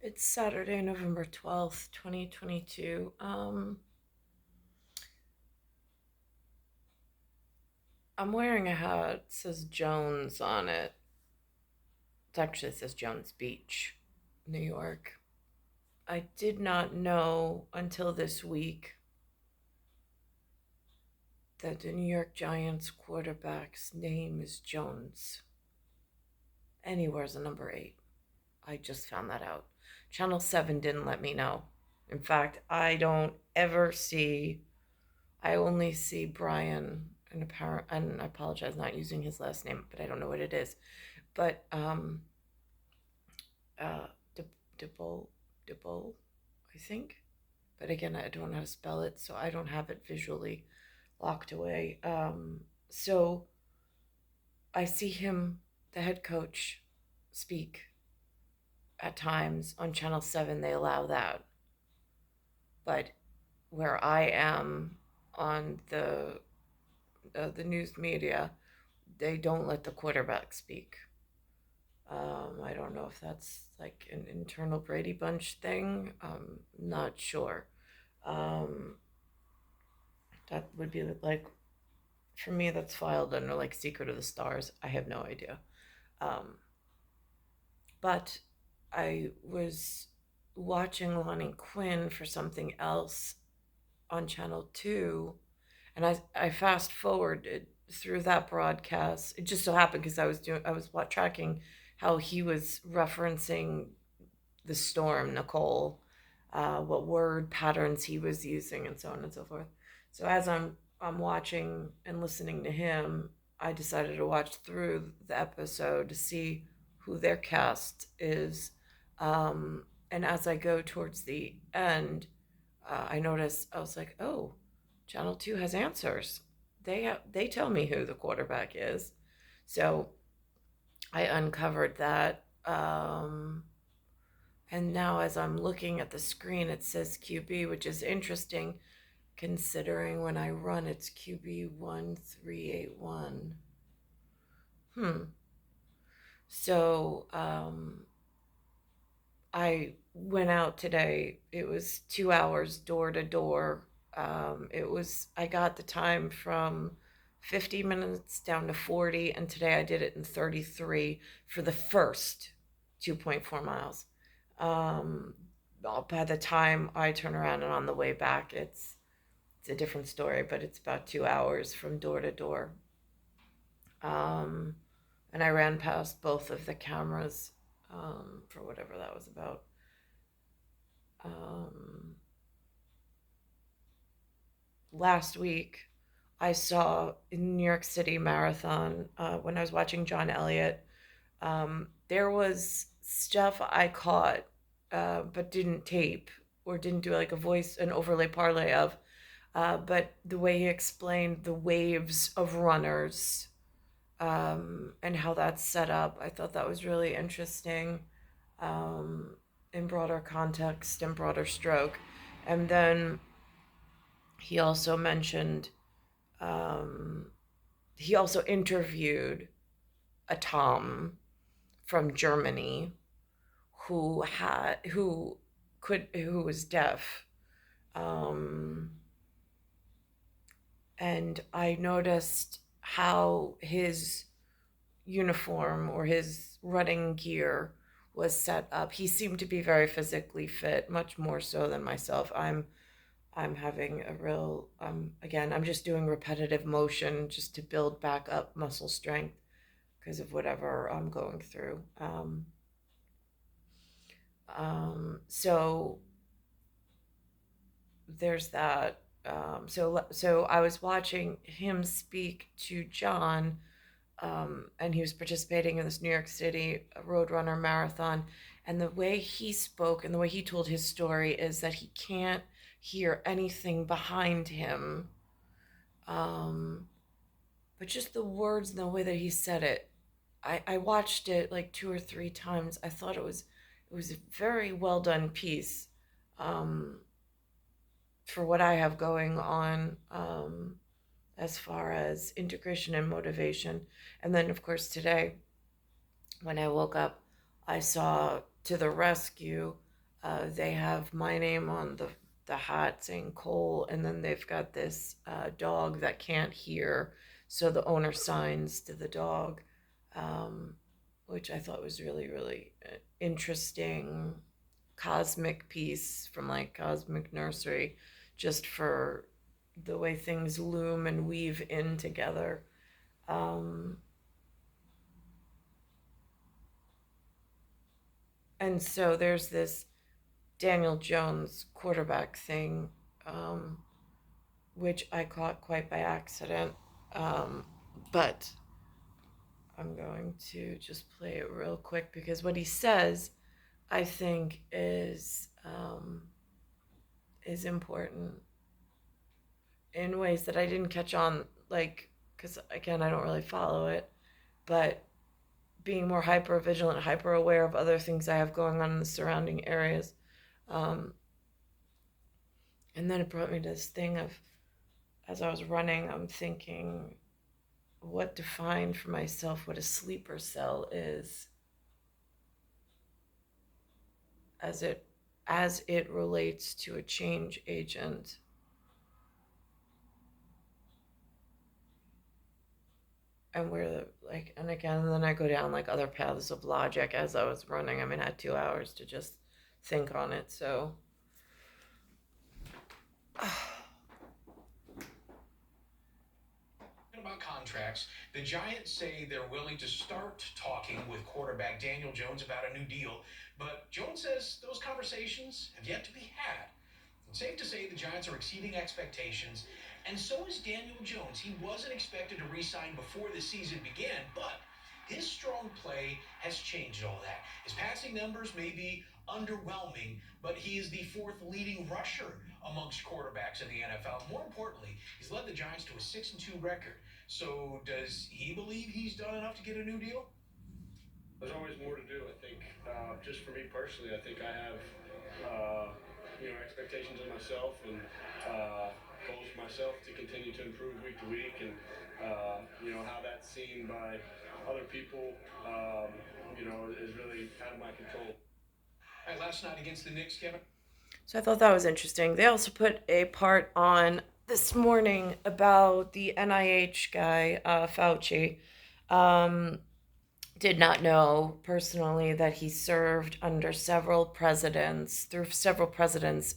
It's Saturday, November 12th, 2022. I'm wearing a hat. It says Jones on it. It says Jones Beach, New York. I did not know until this week that the New York Giants quarterback's name is Jones. And he wears a number 8. I just found that out. Channel 7 didn't let me know. In fact, I only see Brian, and I apologize not using his last name, but I don't know what it is. But uh, Dibble, Dibble, I think. But again, I don't know how to spell it, so I don't have it visually locked away. So I see him, the head coach, speak at times on Channel 7. They allow that. But where I am on the news media, they don't let the quarterback speak. I don't know if that's like an internal Brady Bunch thing. Not sure. Um, that would be like, for me, that's filed under like Secret of the Stars. I have no idea. Um, but I was watching Lonnie Quinn for something else on Channel 2, and I fast forwarded through that broadcast. It just so happened because I was tracking how he was referencing the storm, Nicole, what word patterns he was using, and so on and so forth. So as I'm watching and listening to him, I decided to watch through the episode to see who their cast is. And as I go towards the end, I noticed, I was like, oh, Channel 2 has answers. They tell me who the quarterback is. So I uncovered that. And now as I'm looking at the screen, it says QB, which is interesting considering when I run it's QB1381. Hmm. So I went out today. It was 2 hours door to door. I got the time from 50 minutes down to 40, and today I did it in 33 for the first 2.4 miles. Um, by the time I turn around and on the way back, it's a different story, but it's about 2 hours from door to door. Um, and I ran past both of the cameras for whatever that was about. Um, Last week, I saw in New York City Marathon when I was watching John Elliott. There was stuff I caught but didn't tape or didn't do like an overlay parlay of. But the way he explained the waves of runners and how that's set up, I thought that was really interesting um, in broader context and broader stroke. And then he also mentioned, um, he also interviewed a Tom from Germany who was deaf. Um, and I noticed how his uniform or his running gear was set up. He seemed to be very physically fit, much more so than myself. I'm having a real again, I'm just doing repetitive motion just to build back up muscle strength because of whatever I'm going through. So there's that. So I was watching him speak to John, and he was participating in this New York City Roadrunner marathon. And the way he spoke and the way he told his story is that he can't hear anything behind him. Um, but just the words and the way that he said it, I watched it like 2 or 3 times. I thought it was a very well done piece. Um, for what I have going on as far as integration and motivation. And then, of course, today when I woke up, I saw To the Rescue. They have my name on the hat saying Cole, and then they've got this dog that can't hear, so the owner signs to the dog, um, which I thought was really, really interesting cosmic piece from like Cosmic Nursery, just for the way things loom and weave in together. Um, and so there's this Daniel Jones quarterback thing, um, which I caught quite by accident. Um, but I'm going to just play it real quick because what he says, I think, is important in ways that I didn't catch on, like, because again, I don't really follow it, but being more hyper vigilant, hyper aware of other things I have going on in the surrounding areas. Um, and then it brought me to this thing of, as I was running, I'm thinking, what defined for myself what a sleeper cell is as it relates to a change agent. And where the like, and again, and then I go down like other paths of logic as I was running. I mean, I had 2 hours to just think on it. So About contracts, the Giants say they're willing to start talking with quarterback Daniel Jones about a new deal, but Jones says those conversations have yet to be had. It's safe to say the Giants are exceeding expectations, and so is Daniel Jones. He wasn't expected to re-sign before the season began, but his strong play has changed all that. His passing numbers may be underwhelming, but he is the fourth leading rusher amongst quarterbacks in the NFL. More importantly, he's led the Giants to a 6-2 record. So does he believe he's done enough to get a new deal? There's always more to do. I think, just for me personally, I think I have, expectations of myself and goals for myself to continue to improve week to week, and how that's seen by other people, is really out of my control. All right, last night against the Knicks, Kevin. So I thought that was interesting. They also put a part on this morning about the NIH guy, Fauci. Um, did not know personally that he served under through several presidents'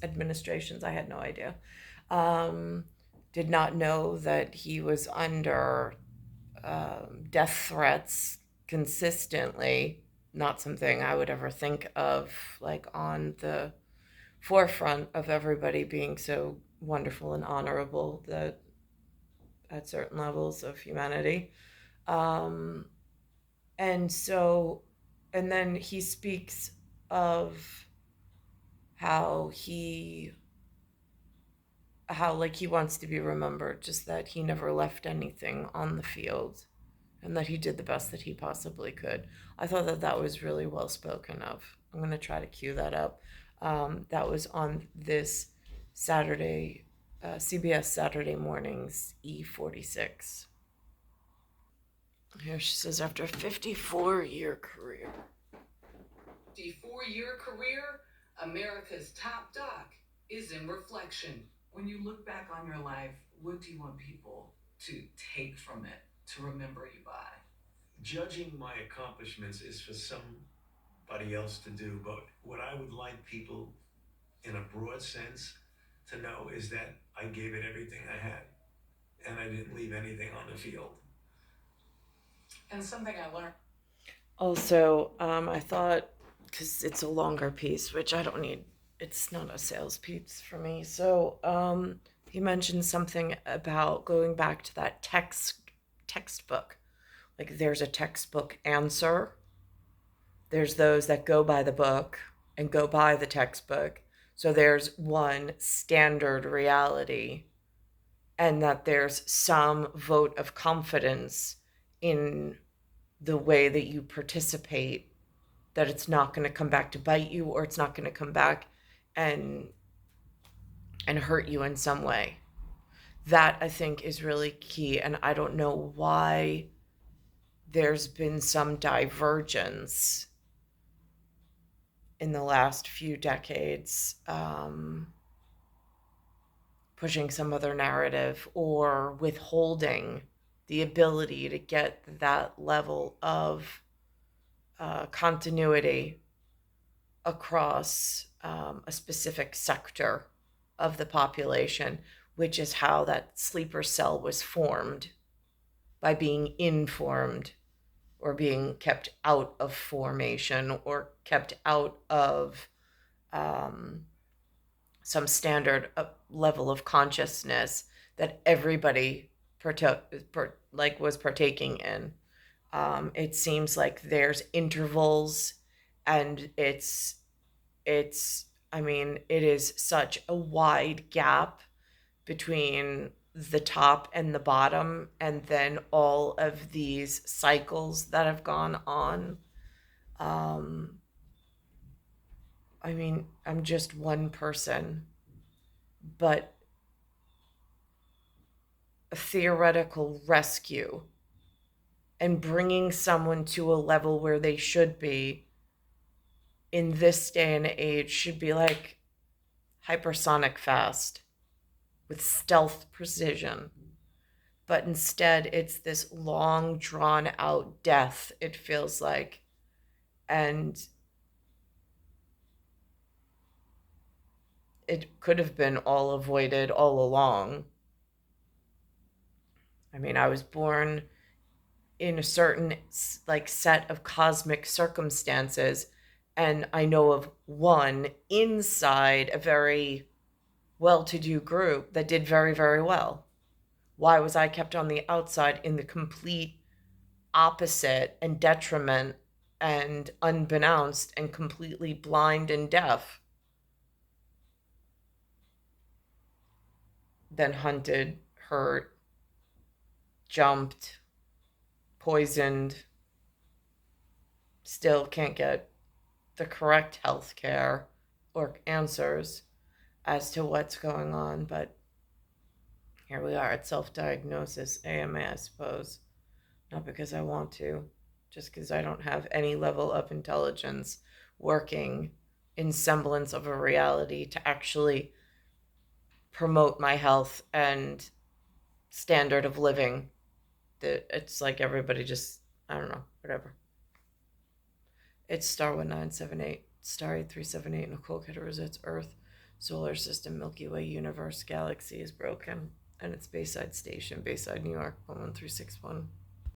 administrations. I had no idea. Um, did not know that he was under death threats consistently. Not something I would ever think of, like on the forefront of everybody being so wonderful and honorable that at certain levels of humanity. Um, and so, and then he speaks of how how like he wants to be remembered, just that he never left anything on the field and that he did the best that he possibly could. I thought that that was really well spoken of. I'm going to try to cue that up. That was on this Saturday, CBS Saturday mornings, E46. Here she says, after a 54-year career. 54-year career, America's top doc is in reflection. When you look back on your life, what do you want people to take from it, to remember you by? Judging my accomplishments is for somebody else to do, but what I would like people in a broad sense to know is that I gave it everything I had and I didn't leave anything on the field. And something I learned. Also, I thought, because it's a longer piece, which I don't need, it's not a sales piece for me. So he mentioned something about going back to that textbook. Like there's a textbook answer. There's those that go by the book and go by the textbook. So there's one standard reality, and that there's some vote of confidence in the way that you participate, that it's not going to come back to bite you, or it's not going to come back and hurt you in some way. That I think is really key, and I don't know why there's been some divergence in the last few decades, pushing some other narrative or withholding the ability to get that level of continuity across a specific sector of the population, which is how that sleeper cell was formed, by being informed or being kept out of formation or kept out of some standard level of consciousness that everybody was partaking in. It seems like there's intervals, and I mean, it is such a wide gap between the top and the bottom, and then all of these cycles that have gone on. I mean, I'm just one person, but a theoretical rescue and bringing someone to a level where they should be in this day and age should be like hypersonic fast with stealth precision. But instead, it's this long, drawn out death, it feels like. And it could have been all avoided all along. I mean, I was born in a certain set of cosmic circumstances, and I know of one inside a very well-to-do group that did very, very well. Why was I kept on the outside in the complete opposite and detriment and unbeknownst and completely blind and deaf? Then hunted, hurt, jumped, poisoned, still can't get the correct health care or answers as to what's going on. But here we are at self-diagnosis AMA, I suppose. Not because I want to, just because I don't have any level of intelligence working in semblance of a reality to actually promote my health and standard of living. It's like everybody just, I don't know, whatever. It's star 1978, star 8378, Nicole, Cattaruzza, it's Earth, solar system, Milky Way, universe, galaxy is broken, and it's Bayside Station, Bayside, New York, 11361.